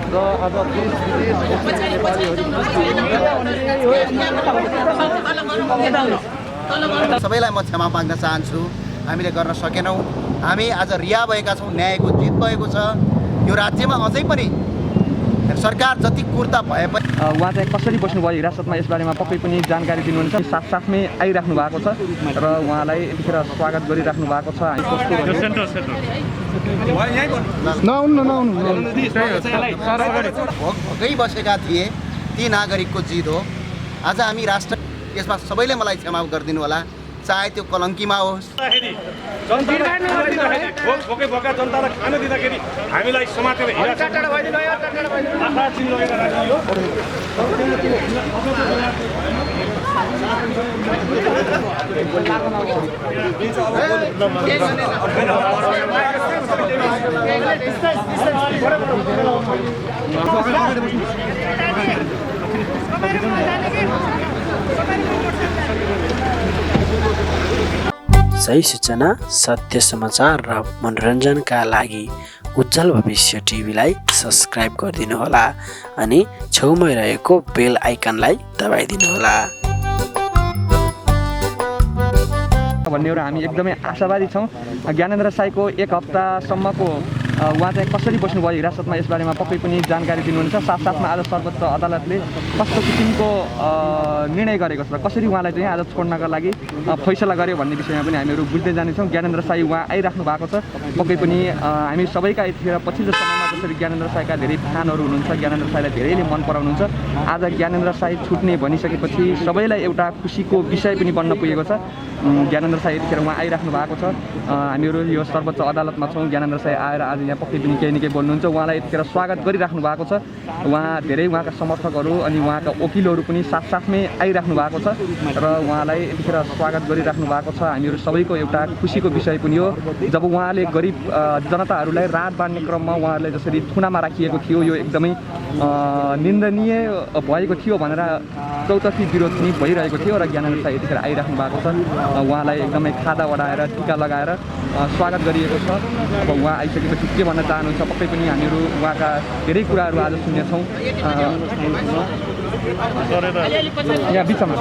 र आज देश विदेश सबैलाई म क्षमा माग्न चाहन्छु। हामीले गर्न सकेनौँ। हामी आज रिहा भएका छौँ। न्यायको जित भएको छ। यो राज्यमा अझै पनि सरकार जति कुर्ता भए पनि उहाँ चाहिँ कसरी बस्नुभयो हिरासतमा यसबारेमा पक्कै पनि जानकारी दिनुहुन्छ। साथसाथमै आइराख्नु भएको छ र उहाँलाई यतिखेर स्वागत गरिराख्नु भएको छ। भोकै बसेका थिए ती नागरिकको जित हो। आज हामी राष्ट्र यसमा सबैले मलाई क्षमा गरिदिनु होला। चाहे त्यो कलङ्कीमा होस्, भोकै भएका जनतालाई खान दिँदाखेरि हामीलाई समातेर सही सूचना, सत्य समाचार र मनोरञ्जनका लागि उज्जवल भविष्य टिभीलाई सब्स्क्राइब गरिदिनुहोला अनि छेउमै रहेको बेल आइकनलाई दबाइदिनुहोला। भन्ने एउटा हामी एकदमै आशावादी छौँ। ज्ञानेन्द्र साईको एक हप्तासम्मको उहाँ चाहिँ कसरी बस्नुभयो हिरासतमा यसबारेमा पक्कै पनि जानकारी दिनुहुन्छ। साथसाथमा आज सर्वोच्च अदालतले कस्तो किसिमको निर्णय गरेको छ र कसरी उहाँलाई चाहिँ आज छोड्नका लागि फैसला गर्यो भन्ने विषयमा पनि हामीहरू बुझ्दै जानेछौँ। ज्ञानेन्द्र साई उहाँ आइराख्नु भएको छ। पक्कै पनि हामी सबैका यतिखेर पछिल्लो समयमा जसरी ज्ञानेन्द्र साईका धेरै फ्यानहरू हुनुहुन्छ, ज्ञानेन्द्र साईलाई धेरैले मन पराउनुहुन्छ। आज ज्ञानेन्द्र साई छुट्ने भनिसकेपछि सबैलाई एउटा खुसीको विषय पनि बन्न पुगेको छ। ज्ञानेन्द्र साई यतिखेर उहाँ आइराख्नु भएको छ। हामीहरू यो सर्वोच्च अदालतमा छौँ। ज्ञानेन्द्र साई आएर आज यहाँ पक्कै पनि केही न केही बोल्नुहुन्छ। उहाँलाई यतिखेर स्वागत गरिराख्नु भएको छ। उहाँ धेरै उहाँका समर्थकहरू अनि उहाँका वकिलहरू पनि साथसाथमै आइराख्नु भएको छ र उहाँलाई यतिखेर स्वागत गरिराख्नु भएको छ। हामीहरू सबैको एउटा खुसीको विषय पनि हो। जब उहाँले गरिब जनताहरूलाई राहत बाँड्ने क्रममा उहाँहरूले जसरी थुनामा राखिएको थियो, यो एकदमै निन्दनीय भएको थियो भनेर चौतर्फी विरोध पनि भइरहेको थियो र ज्ञानेन्द्र साई यतिखेर आइराख्नु भएको छ। उहाँलाई एकदमै खादा ओढाएर टिका लगाएर स्वागत गरिएको छ। अब उहाँ आइसकेपछि के भन्न चाहनुहुन्छ पक्कै पनि हामीहरू उहाँका धेरै कुराहरू आज सुन्नेछौँ। यहाँ बिचमा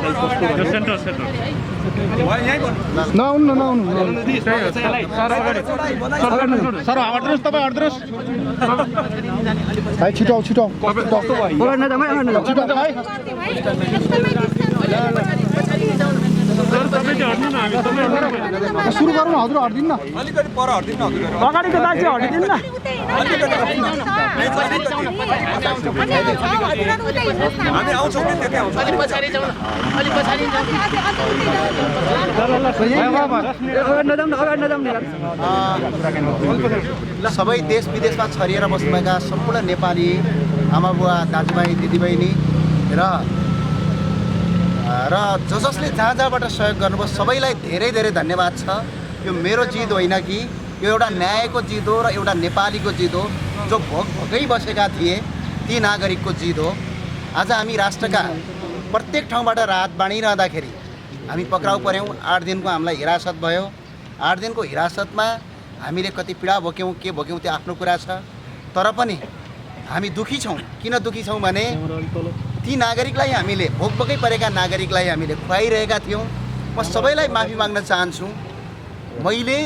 सुरु गरौँ न हजुर, हट्दिन्न अलिकति पर हट्दिन्न अगाडिको दाजु हटिदिनु न। हामी आउँछौँ नि त्यति आउँछौँ। सबै देश विदेशमा छरिएर बस्नुभएका सम्पूर्ण नेपाली आमा बुवा, दाजुभाइ, दिदीबहिनी र जसले जहाँ जहाँबाट सहयोग गर्नुभयो सबैलाई धेरै धेरै धन्यवाद छ। यो मेरो जित होइन कि यो एउटा न्यायको जित हो र एउटा नेपालीको जित हो। जो भोकै बसेका थिए ती नागरिकको जित हो। आज हामी राष्ट्रका प्रत्येक ठाउँबाट राहत बाँडिरहँदाखेरि हामी पक्राउ पऱ्यौँ। 8 दिनको हामीलाई हिरासत भयो। 8 दिनको हिरासतमा हामीले कति पीडा भोग्यौँ, के भोग्यौँ त्यो आफ्नो कुरा छ। तर पनि हामी दुखी छौँ। किन दुखी छौँ भने ती नागरिकलाई हामीले भोकभोकै परेका नागरिकलाई हामीले खुवाइरहेका थियौँ। म सबैलाई माफी माग्न चाहन्छु। मैले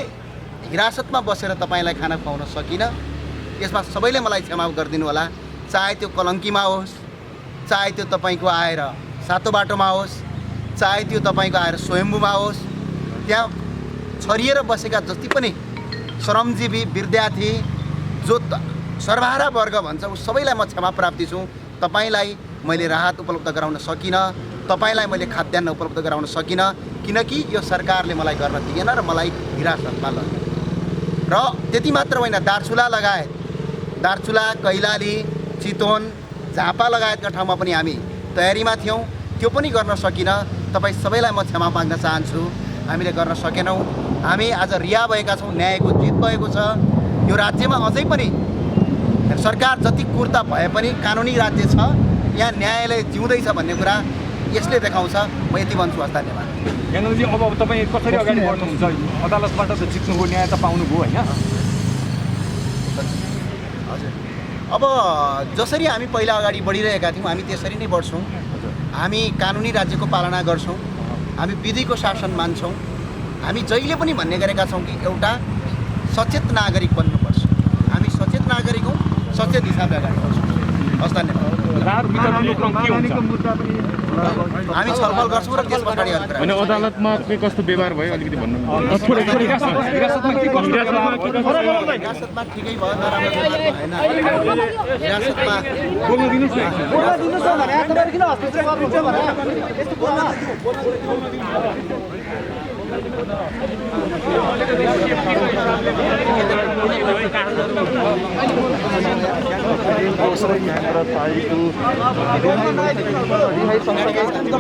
हिरासतमा बसेर तपाईँलाई खाना खुवाउन सकिनँ। यसमा सबैले मलाई क्षमा गरिदिनु होला। चाहे त्यो कलङ्कीमा होस्, चाहे त्यो तपाईँको आएर सातो बाटोमा होस्, चाहे त्यो तपाईँको आएर स्वयम्भूमा होस्, त्यहाँ छरिएर बसेका जति पनि श्रमजीवी विद्यार्थी जो सर्वहारा वर्ग भन्छ ऊ सबैलाई म क्षमा प्राप्ति छु। तपाईँलाई मैले राहत उपलब्ध गराउन सकिनँ, तपाईँलाई मैले खाद्यान्न उपलब्ध गराउन सकिनँ किनकि यो सरकारले मलाई गर्न दिएन र मलाई हिरासतमा लग्यो। र त्यति मात्र होइन, दार्चुला लगायत दार्चुला, कैलाली, चितवन, झापा लगायतका ठाउँमा पनि हामी तयारीमा थियौँ। त्यो पनि गर्न सकिनँ। तपाईँ सबैलाई म क्षमा माग्न चाहन्छु। हामीले गर्न सकेनौँ। हामी आज रिहा भएका छौँ। न्यायको जित भएको छ। यो राज्यमा अझै पनि सरकार जति कुर्ता भए पनि कानुनी राज्य छ। यहाँ न्यायालय जिउँदैछ भन्ने कुरा यसले देखाउँछ। म यति भन्छु। हस्, धन्यवाद। ज्ञानेन्द्रजी, अब तपाईँ कसरी अगाडि बढ्नुहुन्छ? अदालतबाट त जित्नुभयो, न्याय त पाउनुभयो होइन? हजुर, अब जसरी हामी पहिला अगाडि बढिरहेका थियौँ हामी त्यसरी नै बढ्छौँ। हामी कानुनी राज्यको पालना गर्छौँ, हामी विधिको शासन मान्छौँ। हामी जहिले पनि भन्ने गरेका छौँ कि एउटा सचेत नागरिक बन्नुपर्छ। हामी सचेत नागरिक हौँ, सचेत हिसाबले अगाडि बढ्छौँ। हस्, धन्यवाद। हामी छलफल गर्छौँ र त्यस पछाडि होइन अदालतमा चाहिँ कस्तो व्यवहार भयो अलिकति भन्नु। हिरासतमा ठिकै भयो, नराम्रो व्यवहार भएन। हिरासतमा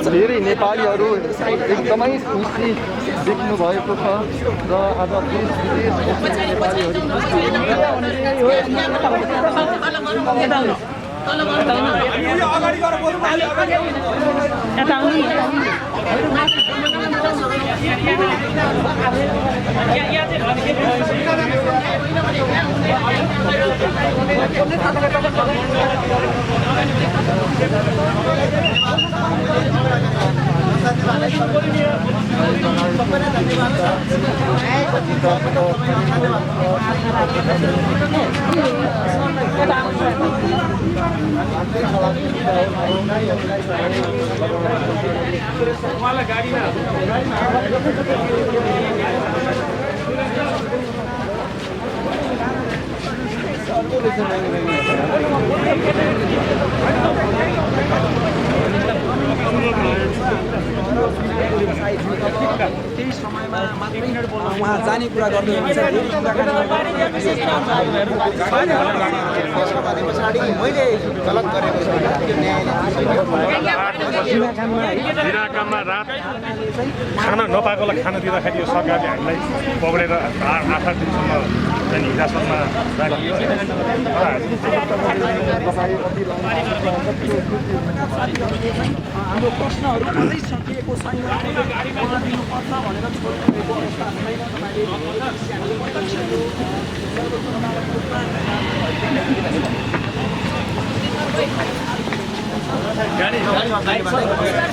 धेरै नेपालीहरू एकदमै खुसी देख्नु भएको छ र आज देश विदेश नेपालीहरू त्यही समयमा मात्रै उहाँ जाने कुरा गर्दै हुनुहुन्छ। पछाडि मैले गलत गरेको छु, त्यो दिना काममा रात खाना नपाएकोलाई खाना दिँदाखेरि यो सरकारले हामीलाई पक्रेर 8 दिनसम्म चाहिँ हिरासतमा राखियो। हाम्रो प्रश्नहरू अझै सकिएको छैन, उहाँ दिनुपर्छ भनेर छोड्नुभएको अवस्था छैन।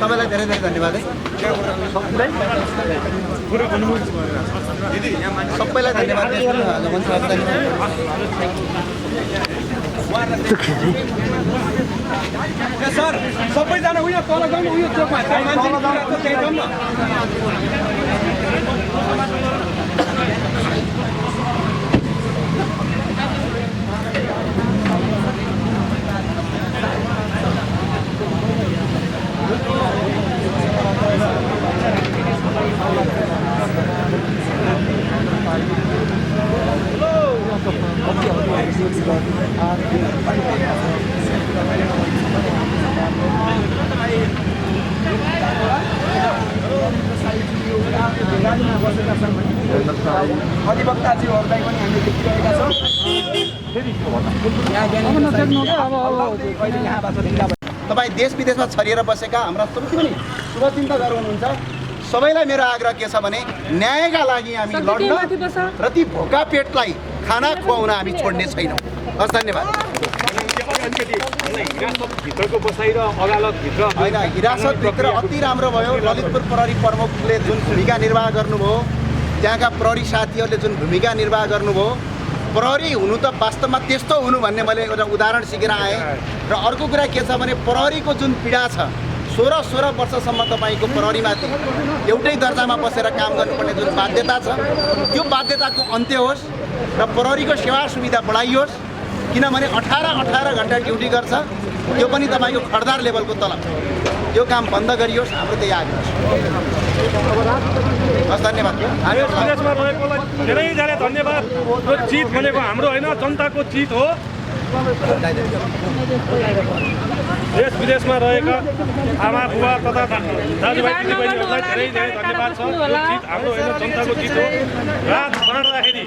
सबैलाई धेरै धेरै धन्यवाद है। सबैलाई धन्यवाद सर सबैजना उयो तल जाउँ न, उयो चोकमा मान्छे त्यही जाउँ न। अधिवक्ताज्यूहरूलाई पनि हामीले देखिरहेका छौँ। तपाईँ देश विदेशमा छरिएर बसेका हाम्रा जति पनि शुभचिन्तकहरू हुनुहुन्छ, सबैलाई मेरो आग्रह के छ भने न्यायका लागि हामी लड्न र ती भोका पेटलाई खाना खुवाउन हामी छोड्ने छैनौँ। हस्, धन्यवाद। हिरासतभित्रको बसाइ र अदालतभित्र होइन, हिरासतभित्र अति राम्रो भयो। ललितपुर प्रहरी प्रमुखले जुन भूमिका निर्वाह गर्नुभयो, त्यहाँका प्रहरी साथीहरूले जुन भूमिका निर्वाह गर्नुभयो, प्रहरी हुनु त वास्तवमा त्यस्तो हुनु भन्ने मैले एउटा उदाहरण सिकेर आएँ। र अर्को कुरा के छ भने प्रहरीको जुन पीडा छ, 16 वर्षसम्म तपाईँको प्रहरीमाथि एउटै दर्जामा बसेर काम गर्नुपर्ने जुन बाध्यता छ, त्यो बाध्यताको अन्त्य होस् र प्रहरीको सेवा सुविधा बढाइयोस्। किनभने 18 घन्टा ड्युटी गर्छ, त्यो पनि तपाईँको खडदार लेभलको तलब, त्यो काम बन्द गरियोस्। हाम्रो त्यही आग्रह छ। हस्, धन्यवाद। हामी विदेशमा रहेकोलाई धेरैजना धन्यवाद। यो जित भनेको हाम्रो होइन, जनताको जित हो। देश विदेशमा रहेका आमा बुवा तथा दाजुभाइ दिदीबहिनीहरूलाई धेरै धेरै धन्यवाद छ। यो जित हाम्रो होइन, जनताको जित हो। रात बनाउँदाखेरि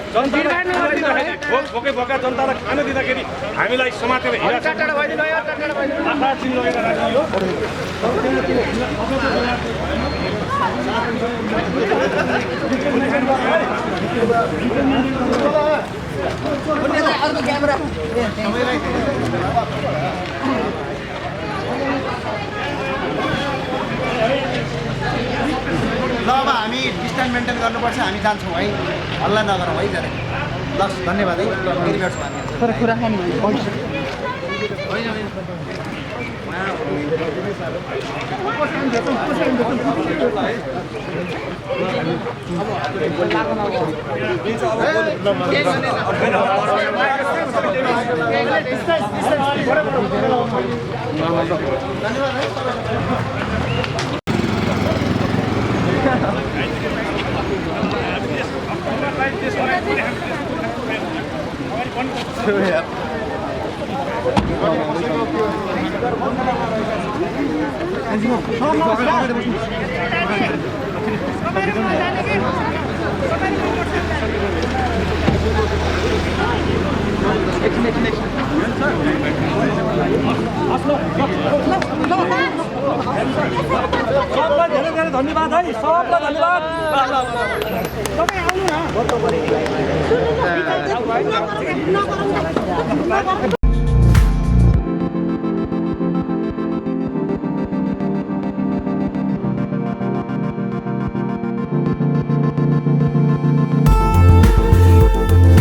जनतालाई भोकै भोका जनतालाई खान दिँदाखेरि हामीलाई समातेर हिरासत लगेर राखियो। ल अब हामी डिस्टेन्स मेन्टेन गर्नुपर्छ, हामी जान्छौँ है, हल्ला नगरौँ है जरा। ल धन्यवाद है, फेरि भेट्छौँ हामी। तर कुरा खाने सबलाई धेरै धेरै धन्यवाद है, सबलाई धन्यवाद। तपाईँ आउनु न।